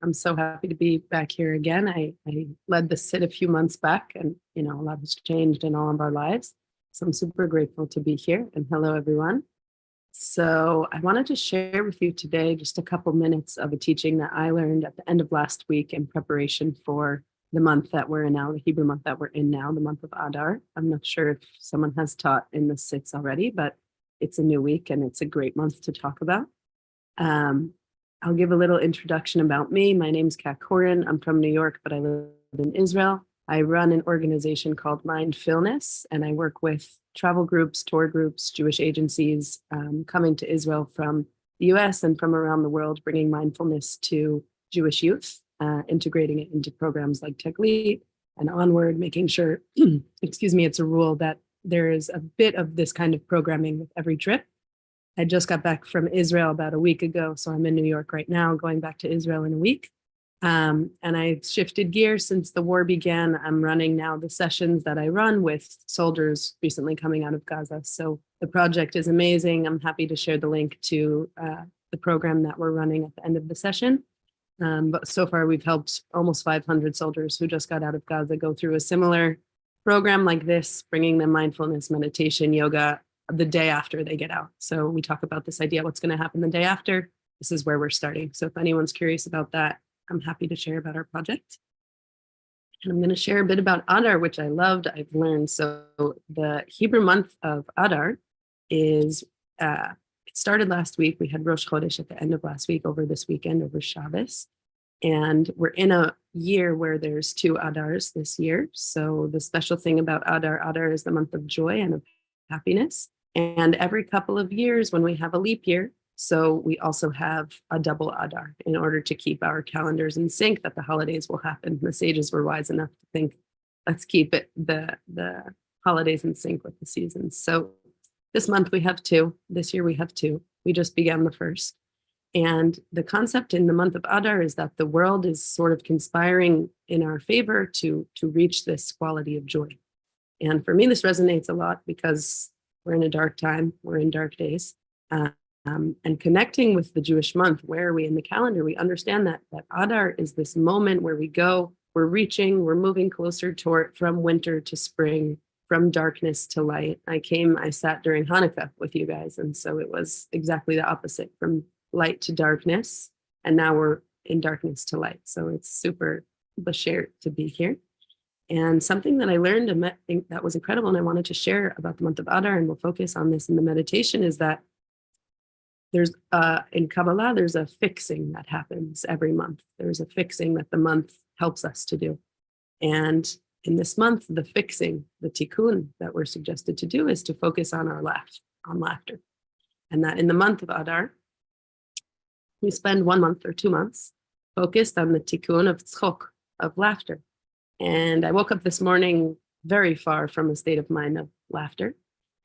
I'm so happy to be back here again. I led the sit a few months back, and a lot has changed in all of our lives. So I'm super grateful to be here. And hello, everyone. So I wanted to share with you today just a couple minutes of a teaching that I learned at the end of last week in preparation for the month that we're in now, the Hebrew month that we're in now, the month of Adar. I'm not sure if someone has taught in the sits already, but it's a new week and it's a great month to talk about. I'll give a little introduction about me. My name's Cat Korren. I'm from New York, but I live in Israel. I run an organization called Mindfulness, and I work with travel groups, tour groups, Jewish agencies coming to Israel from the US and from around the world, bringing mindfulness to Jewish youth, integrating it into programs like Techlead and Onward, making sure, it's a rule that there is a bit of this kind of programming with every trip. I just got back from Israel about a week ago, so I'm in New York right now, going back to Israel in a week. And I've shifted gears since the war began. I'm running now the sessions that I run with soldiers recently coming out of Gaza. So the project is amazing. I'm happy to share the link to the program that we're running at the end of the session. But so far, we've helped almost 500 soldiers who just got out of Gaza go through a similar program like this, bringing them mindfulness, meditation, yoga, the day after they get out. So we talk about this idea, what's going to happen the day after. This is where we're starting. So if anyone's curious about that, I'm happy to share about our project. And I'm going to share a bit about Adar, which I loved, I've learned. So the Hebrew month of Adar is, it started last week. We had Rosh Chodesh at the end of last week, over this weekend, over Shabbos. And we're in a year where there's 2 Adars this year. So the special thing about Adar is the month of joy and of happiness. And every couple of years when we have a leap year, so we also have a double Adar in order to keep our calendars in sync, that the holidays will happen. The sages were wise enough to think, let's keep it the holidays in sync with the seasons. So this month we have 2. This year we have 2. We just began the first. And the concept in the month of Adar is that the world is sort of conspiring in our favor to reach this quality of joy. And for me, this resonates a lot because we're in a dark time, we're in dark days. And connecting with the Jewish month, where are we in the calendar? We understand that Adar is this moment where we're reaching, we're moving closer from winter to spring, from darkness to light. I sat during Hanukkah with you guys, and so it was exactly the opposite, from light to darkness, and now we're in darkness to light. So it's super bashert to be here. And something that I learned and I think that was incredible, and I wanted to share about the month of Adar, and we'll focus on this in the meditation, is that there's in Kabbalah, there's a fixing that happens every month. There's a fixing that the month helps us to do. And in this month, the fixing, the tikkun that we're suggested to do, is to focus on on laughter. And that in the month of Adar, we spend 1 month or 2 months focused on the tikkun of tzchok, of laughter. And I woke up this morning very far from a state of mind of laughter.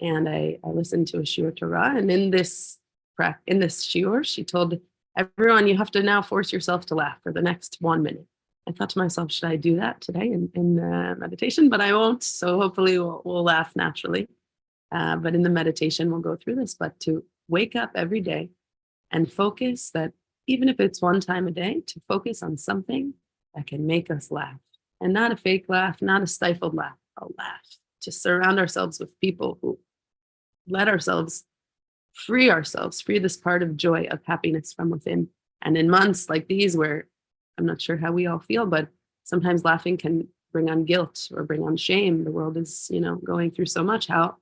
And I listened to a shiur Torah. And in this shiur, she told everyone, you have to now force yourself to laugh for the next 1 minute. I thought to myself, should I do that today in meditation? But I won't. So hopefully we'll laugh naturally. But in the meditation, we'll go through this. But to wake up every day and focus, that even if it's 1 time a day, to focus on something that can make us laugh. And not a fake laugh, not a stifled laugh, a laugh. To surround ourselves with people who let ourselves free this part of joy, of happiness from within. And in months like these, where I'm not sure how we all feel, but sometimes laughing can bring on guilt or bring on shame. The world is, going through so much. How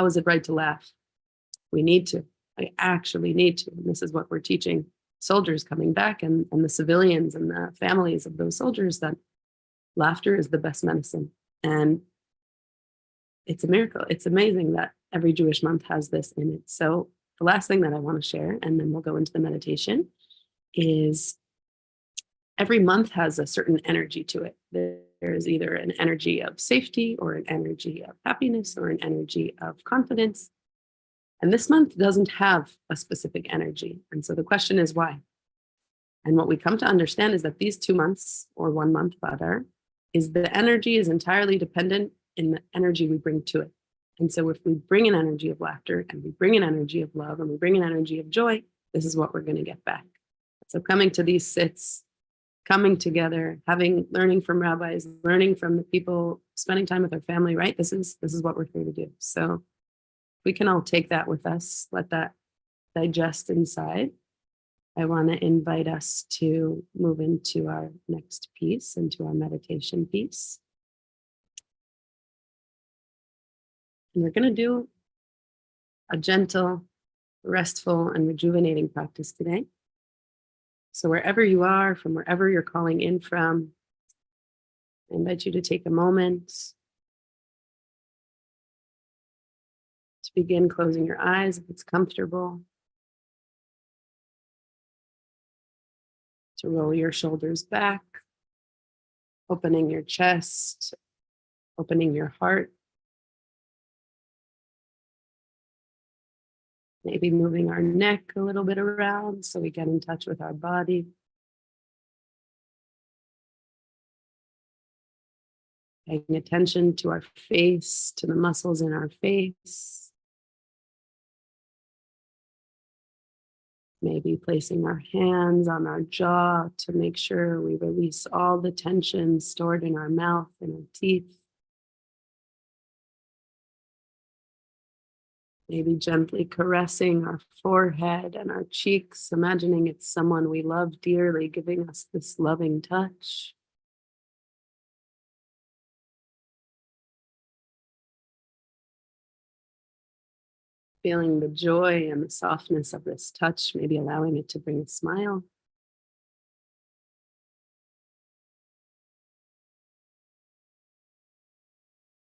is it right to laugh? We need to. I actually need to. And this is what we're teaching soldiers coming back and the civilians and the families of those soldiers, that laughter is the best medicine. And it's a miracle. It's amazing that every Jewish month has this in it. So the last thing that I want to share, and then we'll go into the meditation, is every month has a certain energy to it. There is either an energy of safety or an energy of happiness or an energy of confidence. And this month doesn't have a specific energy. And so the question is why? And what we come to understand is that these 2 months, or 1 month of Adar, is the energy is entirely dependent in the energy we bring to it. And so if we bring an energy of laughter, and we bring an energy of love, and we bring an energy of joy, this is what we're going to get back. So coming to these sits, coming together, learning from rabbis, learning from the people, spending time with our family, right? This is what we're here to do. So we can all take that with us, let that digest inside. I want to invite us to move into our next piece, into our meditation piece. And we're going to do a gentle, restful, and rejuvenating practice today. So wherever you are, from wherever you're calling in from, I invite you to take a moment to begin closing your eyes if it's comfortable, to roll your shoulders back, opening your chest, opening your heart, maybe moving our neck a little bit around so we get in touch with our body. Paying attention to our face, to the muscles in our face. Maybe placing our hands on our jaw to make sure we release all the tension stored in our mouth and our teeth. Maybe gently caressing our forehead and our cheeks, imagining it's someone we love dearly giving us this loving touch. Feeling the joy and the softness of this touch, maybe allowing it to bring a smile.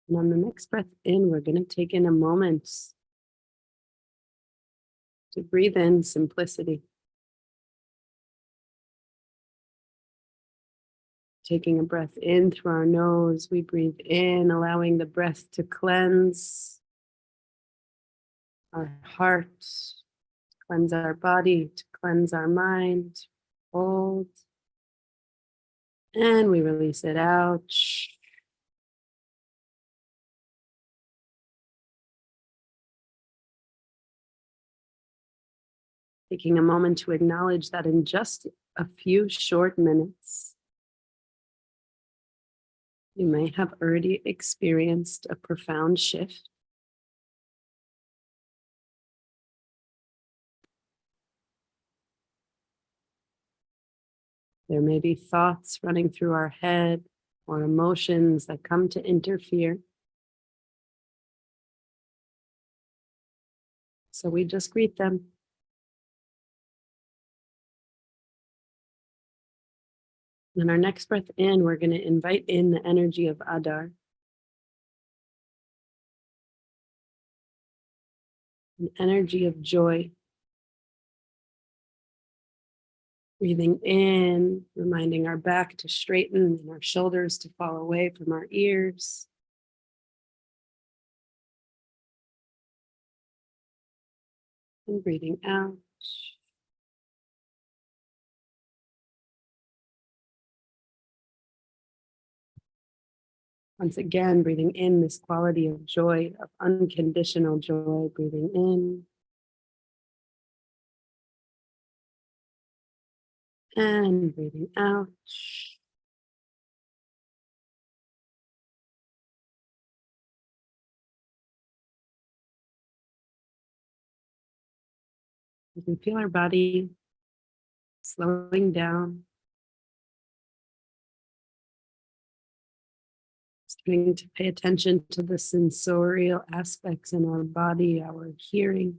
And on the next breath in, we're going to take in a moment to breathe in simplicity. Taking a breath in through our nose, we breathe in, allowing the breath to cleanse our heart, cleanse our body, to cleanse our mind. Hold. And we release it out. Taking a moment to acknowledge that in just a few short minutes, you may have already experienced a profound shift. There may be thoughts running through our head or emotions that come to interfere. So we just greet them. And our next breath in, we're going to invite in the energy of Adar, an energy of joy. Breathing in, reminding our back to straighten and our shoulders to fall away from our ears. And breathing out. Once again, breathing in this quality of joy, of unconditional joy, breathing in. And breathing out. You can feel our body slowing down, starting to pay attention to the sensorial aspects in our body, our hearing.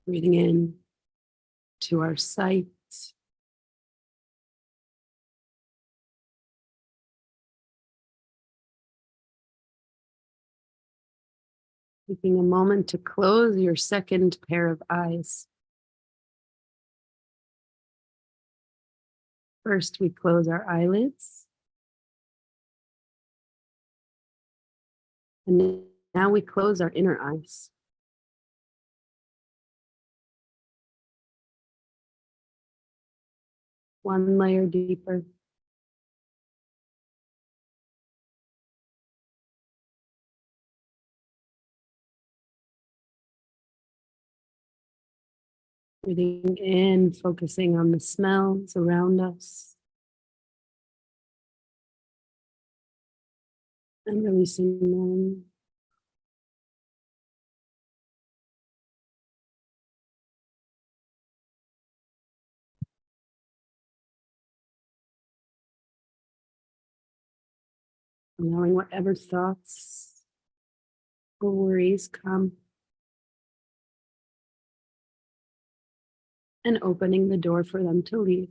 Breathing in to our sight. Taking a moment to close your second pair of eyes. First, we close our eyelids. And now we close our inner eyes. One layer deeper. Breathing in, focusing on the smells around us, and releasing them. Allowing whatever thoughts or worries come, and opening the door for them to leave.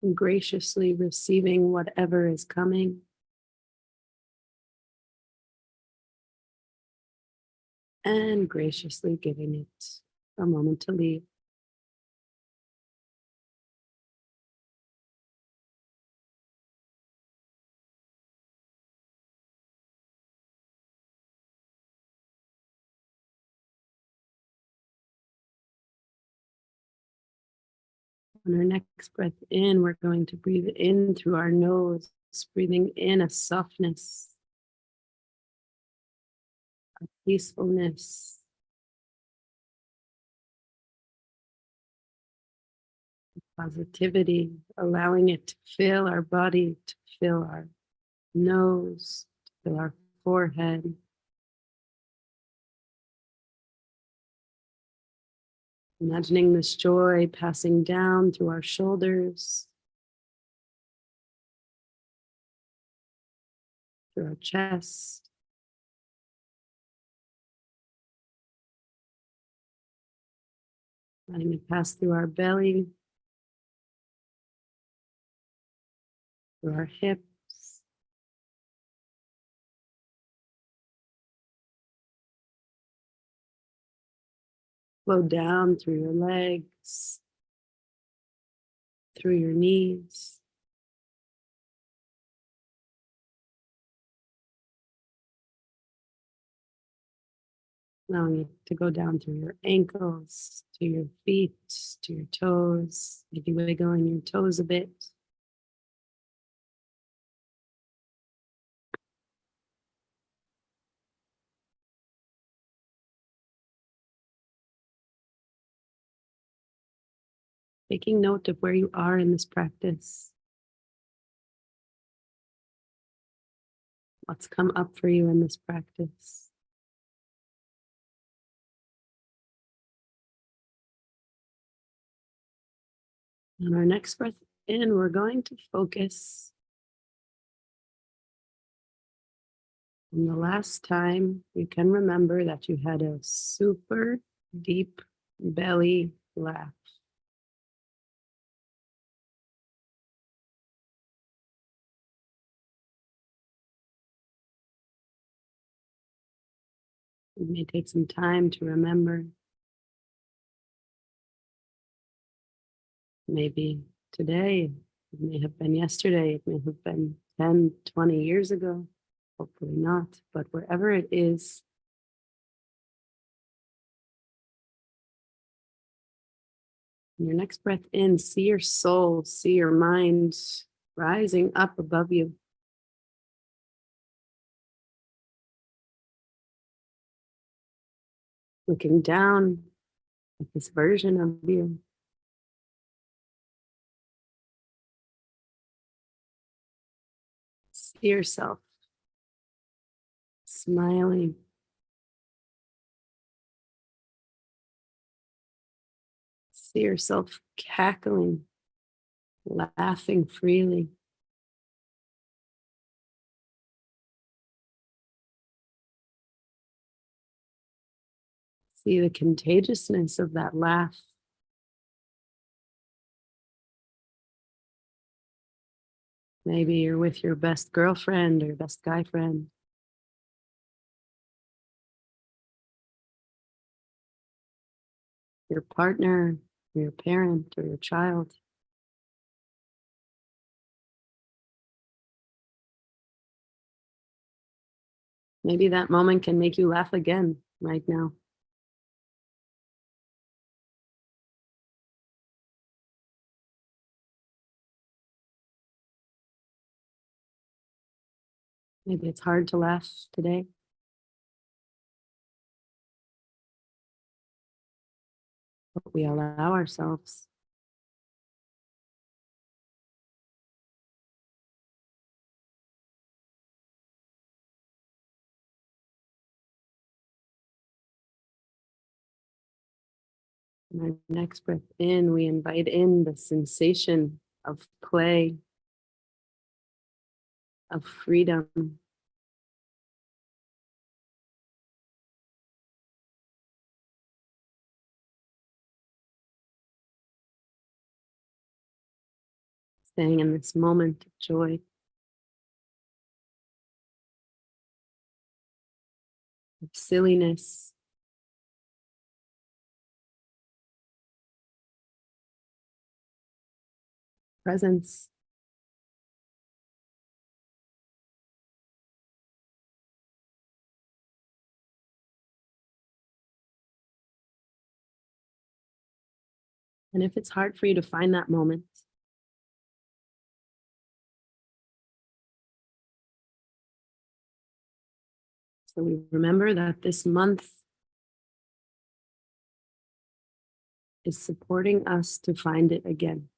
And graciously receiving whatever is coming, and graciously giving it a moment to leave. On our next breath in, we're going to breathe in through our nose, breathing in a softness, a peacefulness, positivity, allowing it to fill our body, to fill our nose, to fill our forehead. Imagining this joy passing down through our shoulders, through our chest, letting it pass through our belly, through our hips, flow down through your legs, through your knees, allowing it to go down through your ankles, to your feet, to your toes, maybe wiggling your toes a bit. Taking note of where you are in this practice. What's come up for you in this practice? On our next breath in, we're going to focus on the last time you can remember that you had a super deep belly laugh. It may take some time to remember. Maybe today, it may have been yesterday, it may have been 10, 20 years ago. Hopefully not, but wherever it is, your next breath in, see your soul, see your mind rising up above you. Looking down at this version of you. See yourself smiling. See yourself cackling, laughing freely. See the contagiousness of that laugh. Maybe you're with your best girlfriend or best guy friend. Your partner, or your parent, or your child. Maybe that moment can make you laugh again right now. Maybe it's hard to laugh today, but we allow ourselves. And our next breath in, we invite in the sensation of play, of freedom, staying in this moment of joy, of silliness, presence. And if it's hard for you to find that moment, so we remember that this month is supporting us to find it again.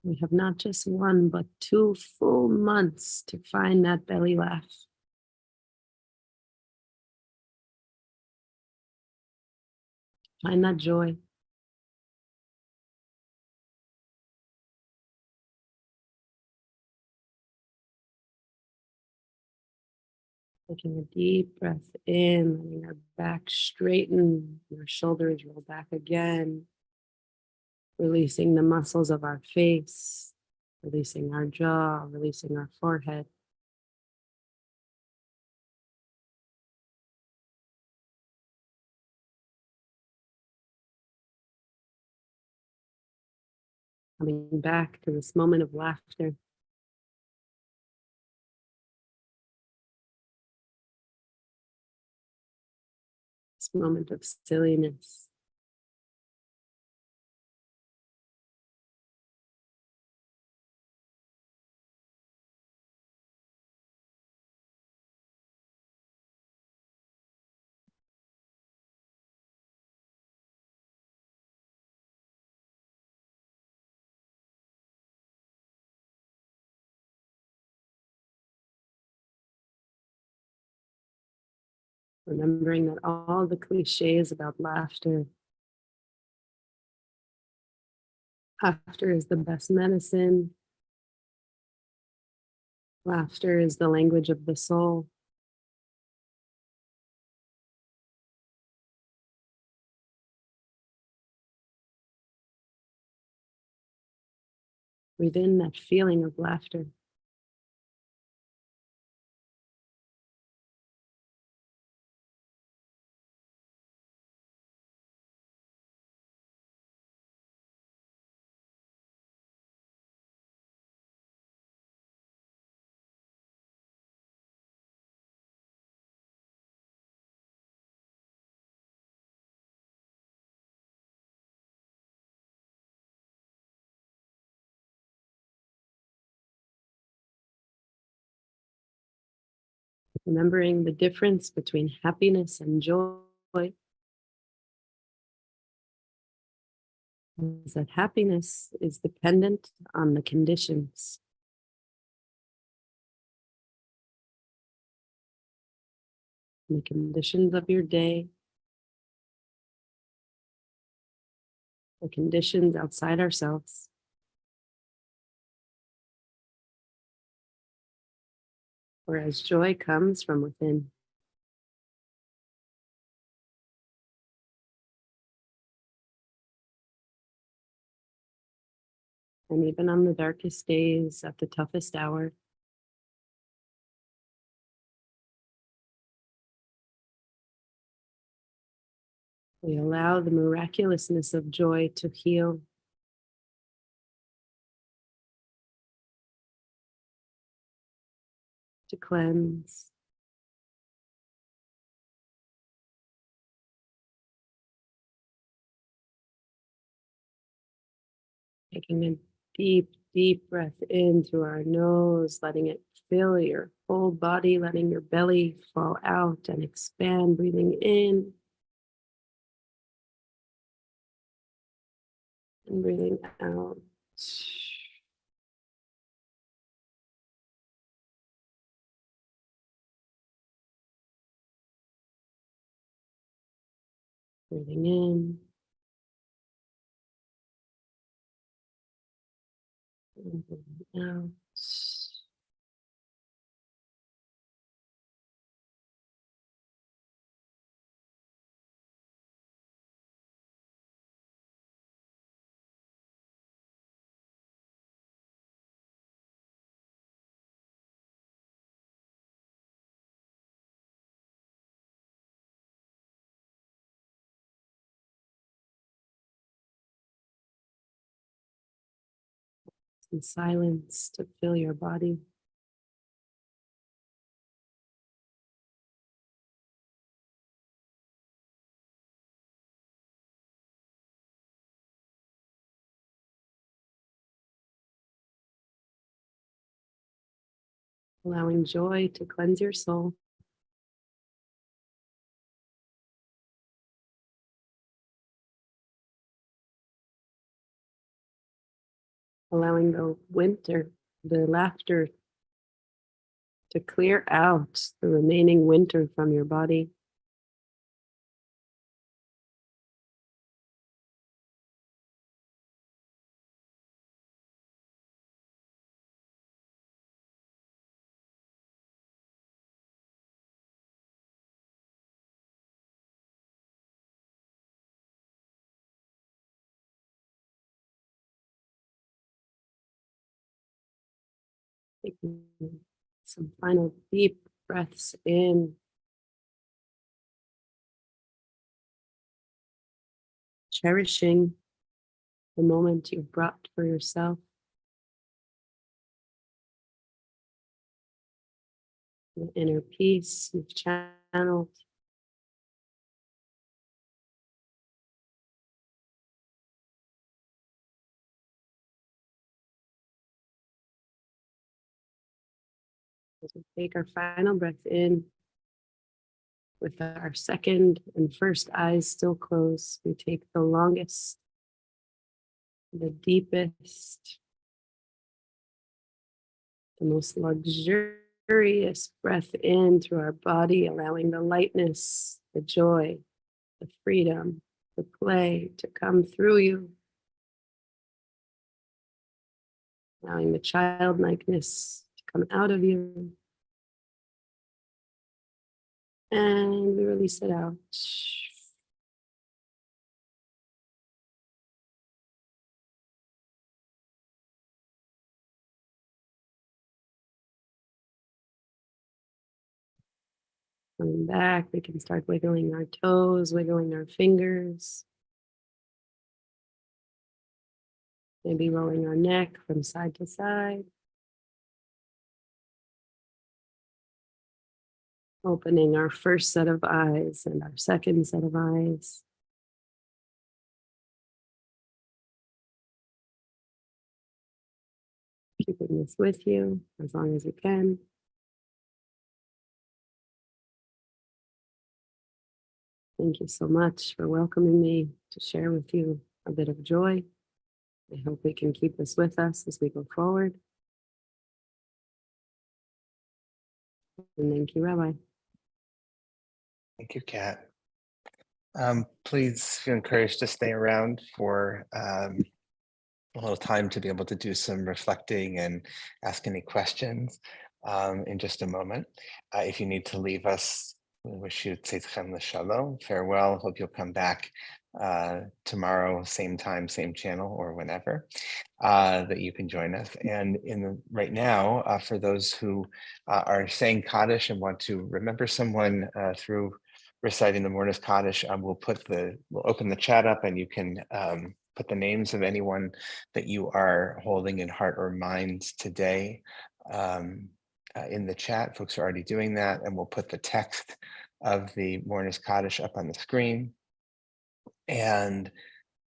We have not just one, but 2 full months to find that belly laugh. Find that joy. Taking a deep breath in, letting our back straighten, our shoulders roll back again, releasing the muscles of our face, releasing our jaw, releasing our forehead. Coming back to this moment of laughter. This moment of silliness. Remembering that all the cliches about laughter is the best medicine. Laughter is the language of the soul. Breathe in that feeling of laughter. Remembering the difference between happiness and joy is that happiness is dependent on the conditions. The conditions of your day, the conditions outside ourselves. Whereas joy comes from within. And even on the darkest days, at the toughest hour, we allow the miraculousness of joy to heal, to cleanse, Taking a deep, deep breath in through our nose, letting it fill your whole body, letting your belly fall out and expand, breathing in and breathing out. Breathing in and breathing out. Some silence to fill your body. Allowing joy to cleanse your soul. Allowing the winter, the laughter to clear out the remaining winter from your body. Taking some final deep breaths in, cherishing the moment you've brought for yourself, the inner peace you've channeled. As we take our final breath in, with our second and first eyes still closed, we take the longest, the deepest, the most luxurious breath in through our body, allowing the lightness, the joy, the freedom, the play to come through you, allowing the childlikeness to come out of you. And we release it out. Coming back, we can start wiggling our toes, wiggling our fingers. Maybe rolling our neck from side to side. Opening our first set of eyes and our second set of eyes. Keeping this with you as long as you can. Thank you so much for welcoming me to share with you a bit of joy. I hope we can keep this with us as we go forward. And thank you, Rabbi. Thank you, Kat. Please feel encouraged to stay around for a little time to be able to do some reflecting and ask any questions in just a moment. If you need to leave us, we wish you tzedchem l'shalom, farewell. Hope you'll come back tomorrow, same time, same channel, or whenever that you can join us. And right now, for those who are saying Kaddish and want to remember someone through reciting the Mornis Kaddish, we'll open the chat up, and you can put the names of anyone that you are holding in heart or mind today in the chat. Folks are already doing that, and we'll put the text of the Mornis Kaddish up on the screen. And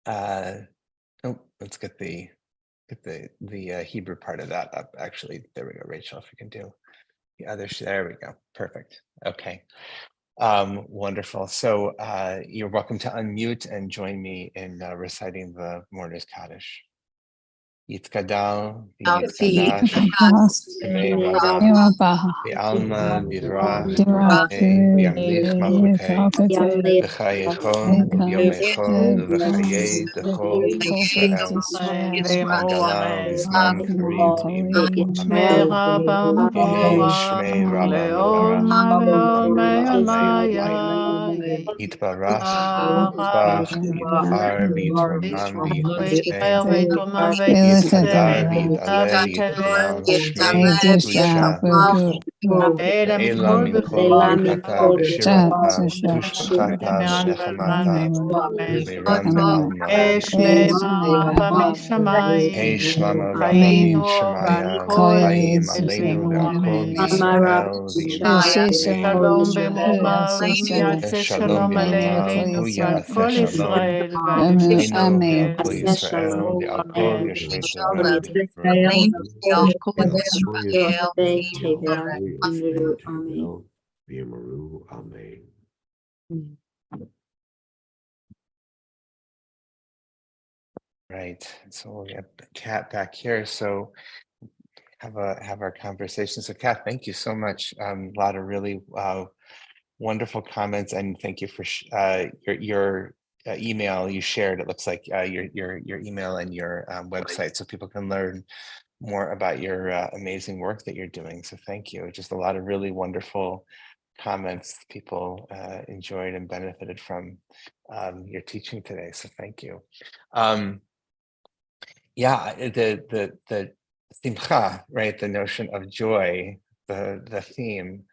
let's get the get the Hebrew part of that up. Actually, there we go, Rachel. If you can do the other, there we go. Perfect. Okay. Wonderful. So you're welcome to unmute and join me in reciting the Mourner's Kaddish. Yitkadal, Yitkadash, Shmei Rabba, V'alma Vivrach, V'yamlich Malchutei, V'chayechon, V'yomechod, V'chayei, Dechol, Yisrael, B'zman Galal, V'zman Karim, Imenu, Amen. Yehi Shmei Rabba Mevarach, V'amru Amei Amayim. Yitbarach, Yitzbach, Yibchar, V'yitronam, V'yichesed, Yitzhadar, V'yitalel, Yitpayal, Shmei Kedusha, Ve'ela Mikol Birkata, V'shirata, V'tushbachata, V'nechamata, V'meiranta al Ma'od. Hey Shlama Rahim Shemaya Chaim Aleinu Ve'al Yisrael V'yimayaneinu Shalom B'Olam Hu Ya'aseh Shalom Aleinu Ve'al Kol Yisrael Ve'al Kol Yoshvei Teva Amen. Right. So we have Cat back here. So have our conversation. So Cat, thank you so much. A lot of really wonderful comments, and thank you for your email you shared. It looks like your email and your website, so people can learn more about your amazing work that you're doing. So thank you. Just a lot of really wonderful comments people enjoyed and benefited from your teaching today. So thank you. Yeah, the simcha, right? The notion of joy, the theme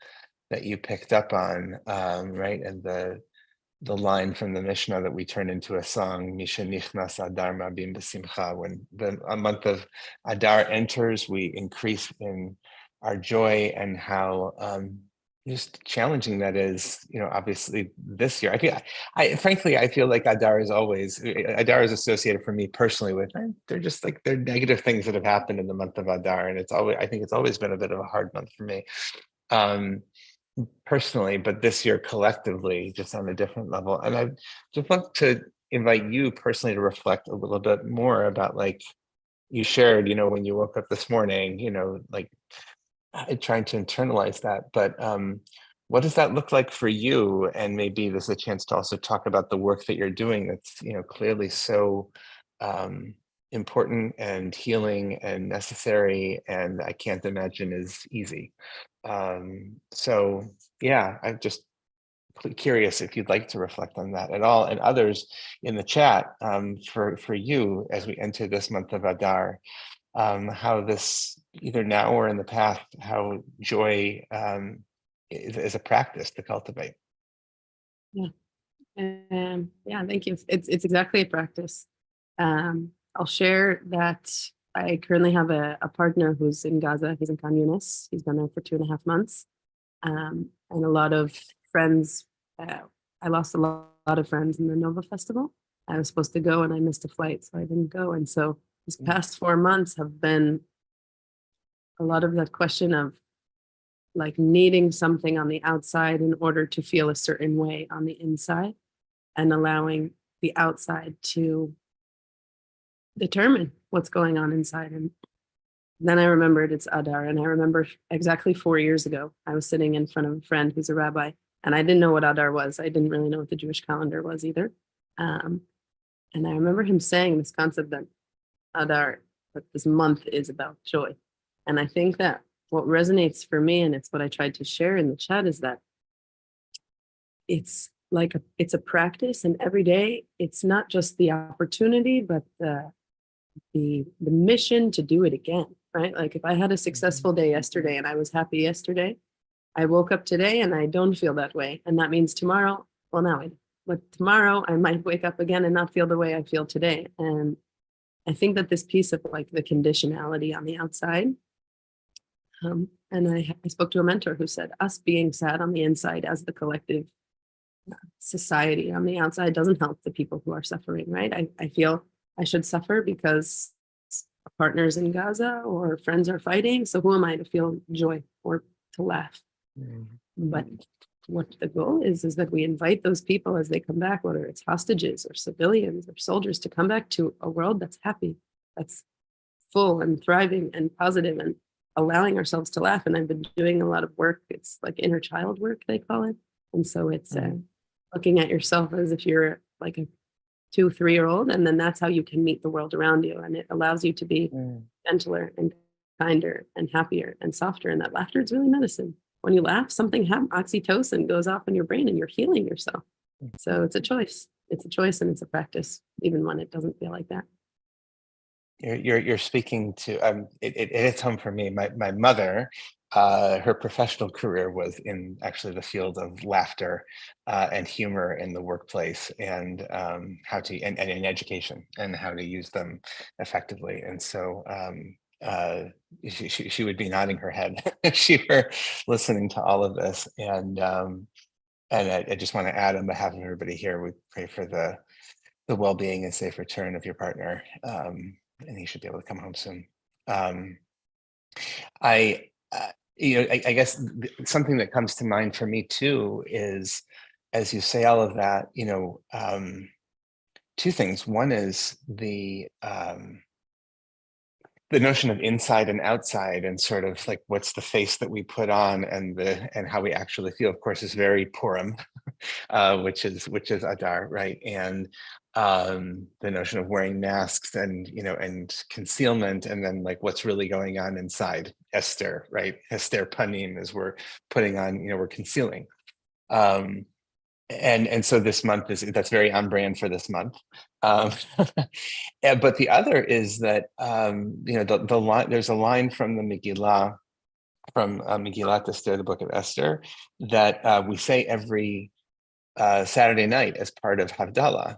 that you picked up on, right? And the line from the Mishnah that we turn into a song, Misha Nichnas Adar Mabim B'Simcha. When a month of Adar enters, we increase in our joy, and how just challenging that is. Obviously this year, frankly, I feel like Adar is associated for me personally with, they're just like, they're negative things that have happened in the month of Adar, and I think it's always been a bit of a hard month for me. Personally, but this year collectively, just on a different level. And I just want to invite you personally to reflect a little bit more about, like you shared, when you woke up this morning, like trying to internalize that. But what does that look like for you? And maybe there's a chance to also talk about the work that you're doing that's, clearly so important and healing and necessary, and I can't imagine is easy. So yeah, I'm just curious if you'd like to reflect on that at all, and others in the chat, for you as we enter this month of Adar, how this, either now or in the past, how joy is a practice to cultivate. Yeah, thank you. It's exactly a practice. I'll share that I currently have a partner who's in Gaza. He's in Khan Yunis. He's been there for 2.5 months. And a lot of friends, I lost a lot of friends in the Nova Festival. I was supposed to go and I missed a flight, so I didn't go. And so these past 4 months have been a lot of that question of like needing something on the outside in order to feel a certain way on the inside, and allowing the outside to determine what's going on inside. And then I remembered it's Adar, and I remember exactly 4 years ago, I was sitting in front of a friend who's a rabbi, and I didn't know what Adar was. I didn't really know what the Jewish calendar was either. And I remember him saying this concept that Adar, that this month is about joy. And I think that what resonates for me, and it's what I tried to share in the chat, is that it's like it's a practice, and every day it's not just the opportunity, but the mission to do it again, right? Like if I had a successful day yesterday and I was happy yesterday, I woke up today and I don't feel that way. And that means tomorrow, well, now but tomorrow I might wake up again and not feel the way I feel today. And I think that this piece of like the conditionality on the outside, and I spoke to a mentor who said us being sad on the inside as the collective society on the outside doesn't help the people who are suffering, right? I feel I should suffer because partners in Gaza or friends are fighting. So who am I to feel joy or to laugh? But what the goal is that we invite those people as they come back, whether it's hostages or civilians or soldiers, to come back to a world that's happy, that's full and thriving and positive, and allowing ourselves to laugh. And I've been doing a lot of work. It's like inner child work, they call it. And so it's looking at yourself as if you're like a 2-3-year-old, and then that's how you can meet the world around you. And it allows you to be gentler and kinder and happier and softer. And that laughter is really medicine. When you laugh, something happens, oxytocin goes off in your brain and you're healing yourself. So it's a choice. It's a choice and it's a practice, even when it doesn't feel like that. You're speaking to it hits home for me. My mother, her professional career was in actually the field of laughter and humor in the workplace, and how to and in education and how to use them effectively. And so she would be nodding her head if she were listening to all of this. And I just want to add, on behalf of everybody here, we pray for the well-being and safe return of your partner. And he should be able to come home soon. I guess something that comes to mind for me too is, as you say all of that, two things. One is the notion of inside and outside, and sort of like what's the face that we put on, and how we actually feel. Of course, is very Purim, which is Adar, right? And the notion of wearing masks and and concealment, and then like what's really going on inside. Esther, right? Esther panim, is we're putting on, we're concealing. And so this month that's very on brand for this month. But the other is that the line, there's a line from the Megillah, from Megillat Esther, the book of Esther, that we say every Saturday night as part of Havdalah,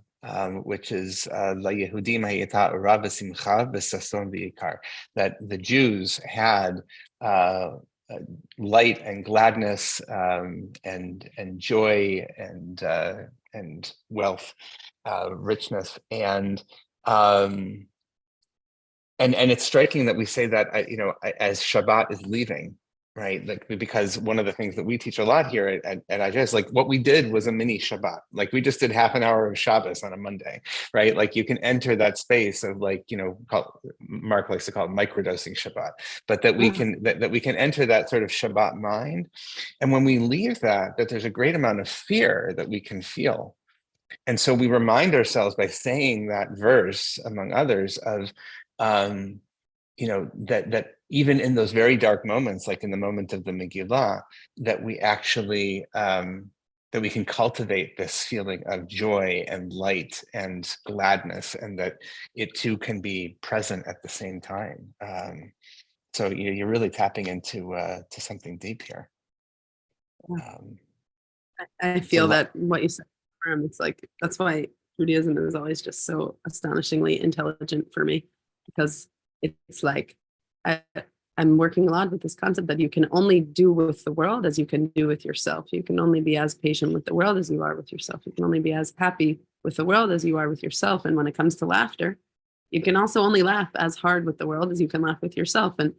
which is La Yehudim hayeta ora v'simcha v'sason v'ikar, that the Jews had light and gladness, and joy and wealth, richness, and it's striking that we say that as Shabbat is leaving, right? Like, because one of the things that we teach a lot here at IJS, like what we did was a mini Shabbat. Like we just did half an hour of Shabbos on a Monday, right? Like you can enter that space of Mark likes to call it microdosing Shabbat, but that we can that we can enter that sort of Shabbat mind. And when we leave that there's a great amount of fear that we can feel. And so we remind ourselves by saying that verse, among others, of that even in those very dark moments, like in the moment of the Megillah, that we actually that we can cultivate this feeling of joy and light and gladness, and that it too can be present at the same time. So you're really tapping into to something deep here. I feel that what you said, it's like, that's why Judaism is always just so astonishingly intelligent for me, because it's like I'm working a lot with this concept that you can only do with the world as you can do with yourself. You can only be as patient with the world as you are with yourself. You can only be as happy with the world as you are with yourself. And when it comes to laughter, you can also only laugh as hard with the world as you can laugh with yourself. And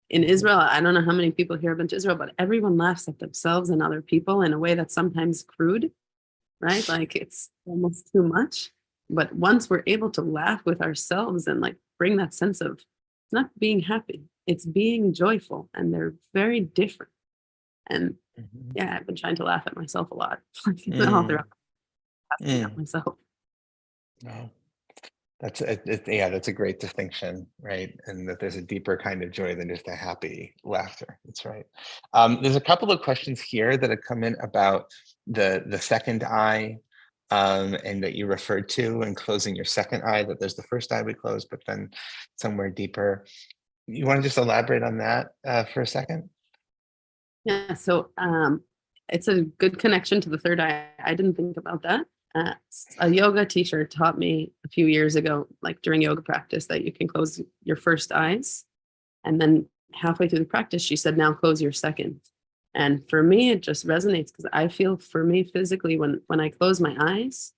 in Israel, I don't know how many people here have been to Israel, but everyone laughs at themselves and other people in a way that's sometimes crude, right? Like it's almost too much. But once we're able to laugh with ourselves and like bring that sense of, it's not being happy, it's being joyful, and they're very different. And yeah, I've been trying to laugh at myself a lot. All throughout, laughing at myself. Wow. That's a great distinction, right? And that there's a deeper kind of joy than just a happy laughter. That's right. There's a couple of questions here that have come in about the second eye, and that you referred to, and closing your second eye, that there's the first eye we close, but then somewhere deeper. You want to just elaborate on that for a second? Yeah, so it's a good connection to the third eye. I didn't think about that. A yoga teacher taught me a few years ago, like during yoga practice, that you can close your first eyes, and then halfway through the practice, she said, now close your second. And for me, it just resonates, because I feel, for me physically, when I close my eyes,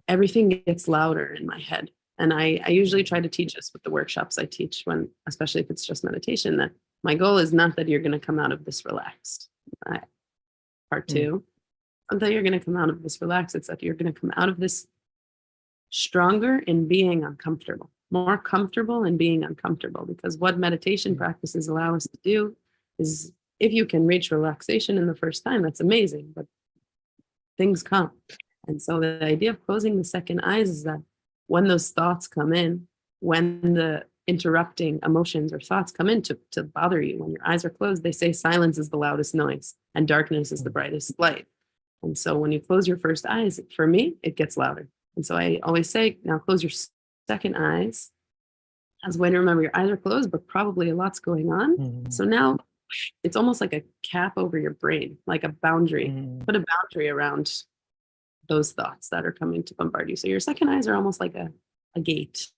everything gets louder in my head. And I usually try to teach this with the workshops I teach when, especially if it's just meditation, that my goal is not that you're going to come out of this relaxed. Part two, not that you're going to come out of this relaxed. It's that you're going to come out of this stronger in being uncomfortable, more comfortable in being uncomfortable. Because what meditation practices allow us to do is, if you can reach relaxation in the first time, that's amazing, but things come. And so the idea of closing the second eyes is that when those thoughts come in, when the interrupting emotions or thoughts come in to bother you, when your eyes are closed, they say silence is the loudest noise and darkness is the brightest light. And so when you close your first eyes, for me, it gets louder. And so I always say, now close your second eyes as a way to remember your eyes are closed, but probably a lot's going on. So now it's almost like a cap over your brain, like a boundary. Put a boundary around those thoughts that are coming to bombard you. So your second eyes are almost like a gate,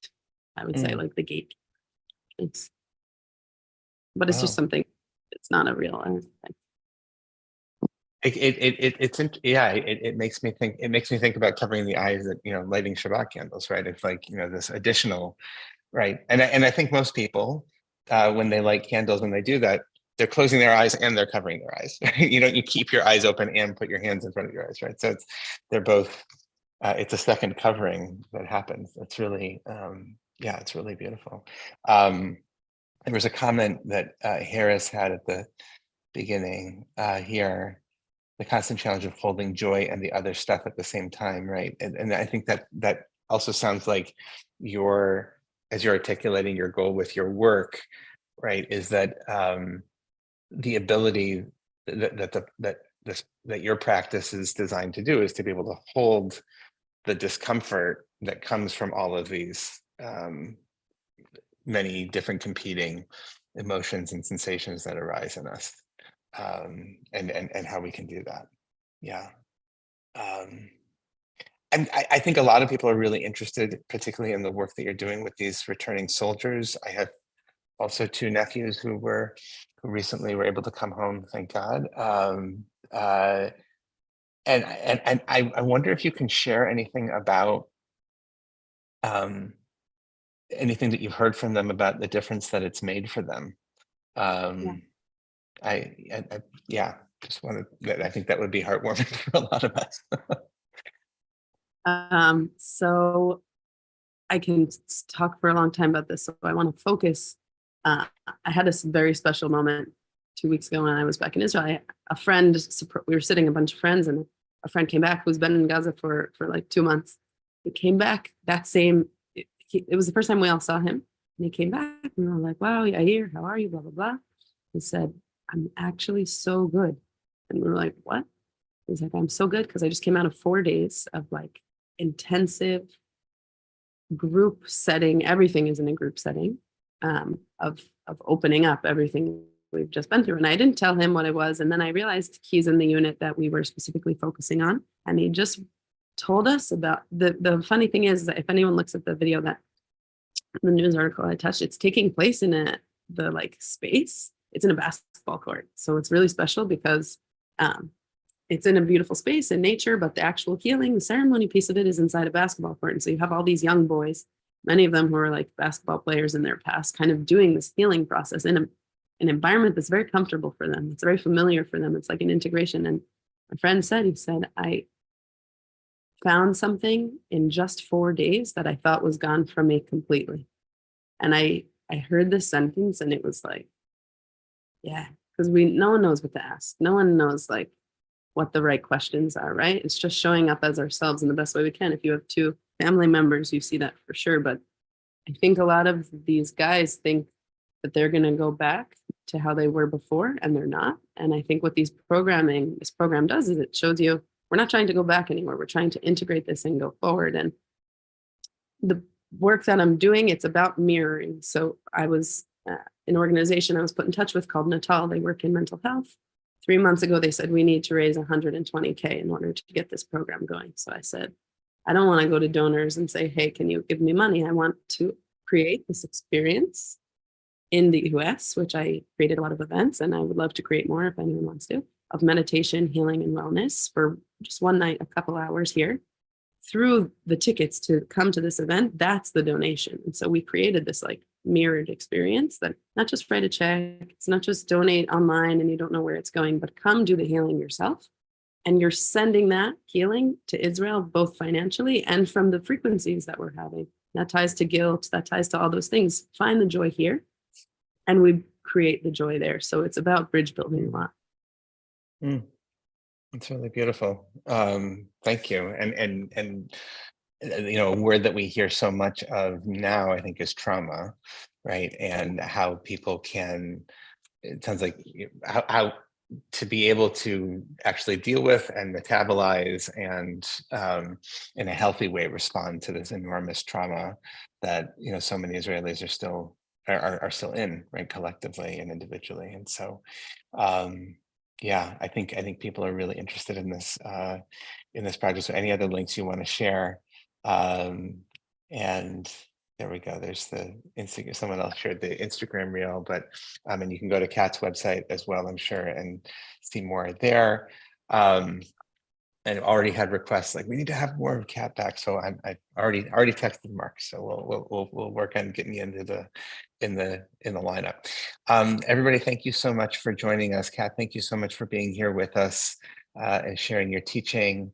I would say, like the gate. But it's just something, it's not a real thing. It makes me think about covering the eyes at, lighting Shabbat candles, right? It's like, this additional, right? And I think most people, when they light candles and they do that, they're closing their eyes and they're covering their eyes. Right? You keep your eyes open and put your hands in front of your eyes, right? So they're both. It's a second covering that happens. It's really, it's really beautiful. There was a comment that Harris had at the beginning here. The constant challenge of holding joy and the other stuff at the same time, right? And I think that also sounds like as you're articulating your goal with your work, right? Is that the ability that your practice is designed to do is to be able to hold the discomfort that comes from all of these many different competing emotions and sensations that arise in us. And how we can do that. Yeah. And I think a lot of people are really interested, particularly in the work that you're doing with these returning soldiers. I have also two nephews who recently were able to come home, thank God. And I wonder if you can share anything about anything that you've heard from them about the difference that it's made for them. I just wanted that. I think that would be heartwarming for a lot of us. So I can talk for a long time about this. So I want to focus. I had this very special moment 2 weeks ago when I was back in Israel. We were sitting, a bunch of friends, and a friend came back who's been in Gaza for like 2 months. He came back it was the first time we all saw him. And he came back and we were like, wow, Yair, how are you? Blah, blah, blah. He said, I'm actually so good. And we were like, what? He's like, I'm so good because I just came out of 4 days of like intensive group setting. Everything is in a group setting of opening up everything we've just been through. And I didn't tell him what it was. And then I realized he's in the unit that we were specifically focusing on. And he just told us about the funny thing is that if anyone looks at the video, that the news article I touched, it's taking place in the like space. It's in a basketball court. So it's really special because it's in a beautiful space in nature, but the actual healing, the ceremony piece of it is inside a basketball court. And so you have all these young boys, many of them who are like basketball players in their past, kind of doing this healing process in an environment that's very comfortable for them. It's very familiar for them. It's like an integration. And my friend said, I found something in just 4 days that I thought was gone from me completely. And I heard this sentence and it was like, yeah, because no one knows what to ask. No one knows like what the right questions are, right? It's just showing up as ourselves in the best way we can. If you have 2 family members, you see that for sure. But I think a lot of these guys think that they're going to go back to how they were before, and they're not. And I think what this program does is it shows you we're not trying to go back anymore. We're trying to integrate this and go forward. And the work that I'm doing, it's about mirroring. So I was an organization I was put in touch with called Natal. They work in mental health. 3 months ago, they said, we need to raise 120K in order to get this program going. So I said, I don't want to go to donors and say, hey, can you give me money? I want to create this experience in the US, which I created a lot of events, and I would love to create more if anyone wants to, of meditation, healing, and wellness for just one night, a couple hours here through the tickets to come to this event, that's the donation. And so we created this like mirrored experience that not just write a check, it's not just donate online and you don't know where it's going, but come do the healing yourself. And you're sending that healing to Israel, both financially and from the frequencies that we're having. That ties to guilt, that ties to all those things. Find the joy here, and we create the joy there. So it's about bridge building a lot. It's really beautiful. Thank you. And a word that we hear so much of now, I think, is trauma, right? And how people can, it sounds like how to be able to actually deal with and metabolize and in a healthy way respond to this enormous trauma that so many Israelis are still in, right, collectively and individually. And so yeah, I think people are really interested in this project. So any other links you want to share? And there we go. There's the Instagram. Someone else shared the Instagram reel, but and you can go to Cat's website as well, I'm sure, and see more there. And already had requests like we need to have more of Cat back. So I already texted Mark. So we'll work on getting you into the in the lineup. Everybody, thank you so much for joining us. Cat, thank you so much for being here with us and sharing your teaching.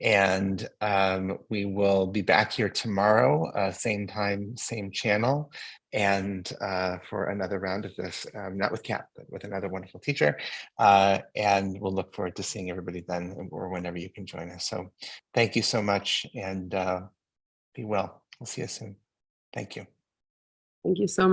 And we will be back here tomorrow, same time, same channel, and for another round of this, not with Cat, but with another wonderful teacher. And we'll look forward to seeing everybody then or whenever you can join us. So thank you so much, and be well. We'll see you soon. Thank you. Thank you so much.